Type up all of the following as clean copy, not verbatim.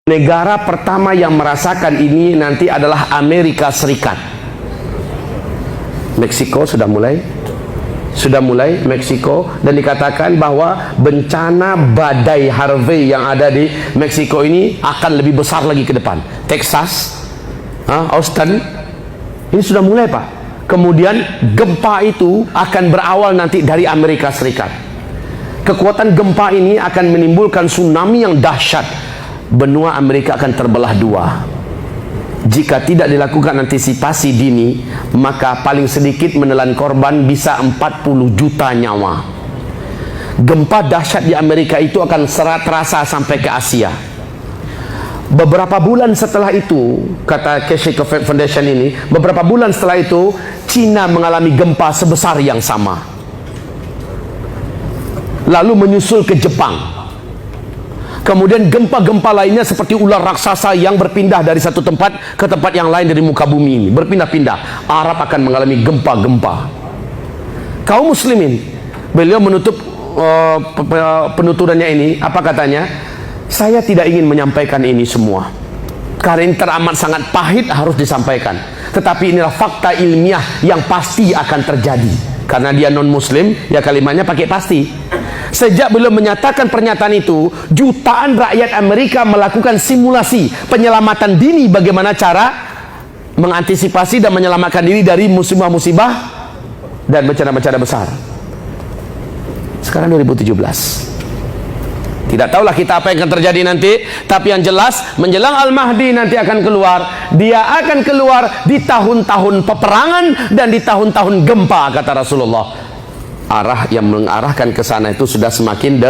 Negara pertama yang merasakan ini nanti adalah Amerika Serikat. Meksiko sudah mulai Meksiko, dan dikatakan bahwa bencana badai Harvey yang ada di Meksiko ini akan lebih besar lagi ke depan. Texas, Austin, ini sudah mulai, Pak. Kemudian gempa itu akan berawal nanti dari Amerika Serikat. Kekuatan gempa ini akan menimbulkan tsunami yang dahsyat. Benua Amerika akan terbelah dua. Jika tidak dilakukan antisipasi dini, maka paling sedikit menelan korban bisa 40 juta nyawa. Gempa dahsyat di Amerika itu akan terasa sampai ke Asia. Beberapa bulan setelah itu, kata Keshe Foundation ini, beberapa bulan setelah itu Cina mengalami gempa sebesar yang sama. Lalu menyusul ke Jepang. Kemudian gempa-gempa lainnya seperti ular raksasa yang berpindah dari satu tempat ke tempat yang lain dari muka bumi ini, berpindah-pindah. Arab akan mengalami gempa-gempa. Kaum muslimin, beliau menutup penuturannya ini, apa katanya? Saya tidak ingin menyampaikan ini semua, karena ini teramat sangat pahit harus disampaikan. Tetapi inilah fakta ilmiah yang pasti akan terjadi. Karena dia non-muslim, ya kalimatnya pakai pasti. Sejak beliau menyatakan pernyataan itu, jutaan rakyat Amerika melakukan simulasi penyelamatan dini, bagaimana cara mengantisipasi dan menyelamatkan diri dari musibah-musibah dan bencana-bencana besar. Sekarang 2017. Tidak tahulah kita apa yang akan terjadi nanti, tapi yang jelas menjelang Al-Mahdi nanti akan keluar. Dia akan keluar di tahun-tahun peperangan dan di tahun-tahun gempa, kata Rasulullah. Arah yang mengarahkan ke sana itu sudah semakin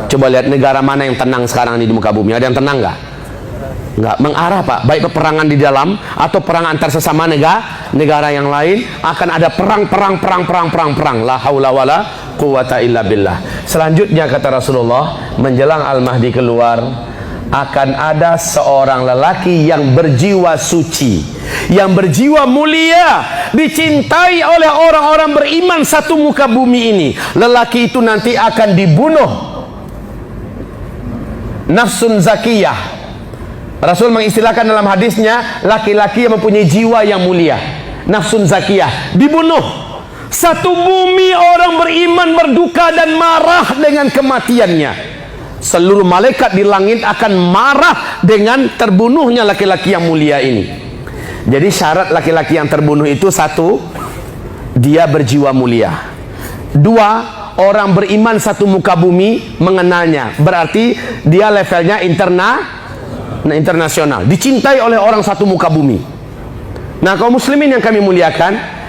coba lihat negara mana yang tenang sekarang di muka bumi. Ada yang tenang nggak? Nggak mengarah, Pak. Baik peperangan di dalam atau perang antar sesama negara yang lain, akan ada perang. La haula wala quwata illa billah. Selanjutnya kata Rasulullah, menjelang Al-Mahdi keluar, akan ada seorang lelaki yang berjiwa suci, yang berjiwa mulia, dicintai oleh orang-orang beriman satu muka bumi ini. Lelaki itu nanti akan dibunuh. Nafsun zakiyah. Rasul mengistilahkan dalam hadisnya, laki-laki yang mempunyai jiwa yang mulia. Nafsun zakiyah, dibunuh. Satu bumi orang beriman berduka dan marah dengan kematiannya. Seluruh malaikat di langit akan marah dengan terbunuhnya laki-laki yang mulia ini. Jadi syarat laki-laki yang terbunuh itu, satu, dia berjiwa mulia. Dua, orang beriman satu muka bumi mengenalnya. Berarti dia levelnya internasional, dicintai oleh orang satu muka bumi. Nah, kaum muslimin yang kami muliakan,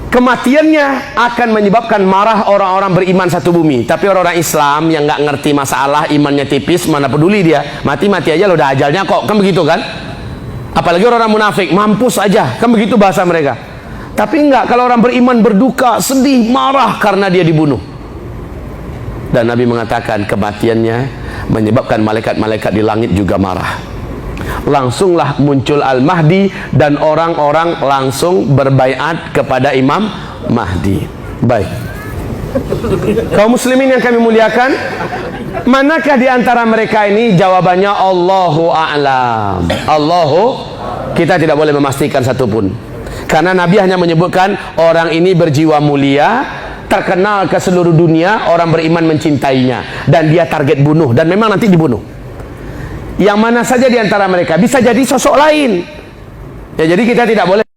kematiannya akan menyebabkan marah orang-orang beriman satu bumi. Tapi orang-orang Islam yang nggak ngerti masalah, imannya tipis, mana peduli dia, mati-mati aja lo, udah ajalnya kok, kan begitu kan? Apalagi orang-orang munafik, mampus aja, kan begitu bahasa mereka. Tapi enggak, kalau orang beriman berduka, sedih, marah karena dia dibunuh. Dan Nabi mengatakan kematiannya menyebabkan malaikat-malaikat di langit juga marah. Langsunglah muncul Al-Mahdi dan orang-orang langsung berbaiat kepada Imam Mahdi. Baik, kaum muslimin yang kami muliakan, manakah di antara mereka ini? Jawabannya Allahu a'lam. Kita tidak boleh memastikan satupun, karena Nabi hanya menyebutkan orang ini berjiwa mulia, terkenal ke seluruh dunia, orang beriman mencintainya, dan dia target bunuh, dan memang nanti dibunuh. Yang mana saja di antara mereka, bisa jadi sosok lain. Ya, jadi kita tidak boleh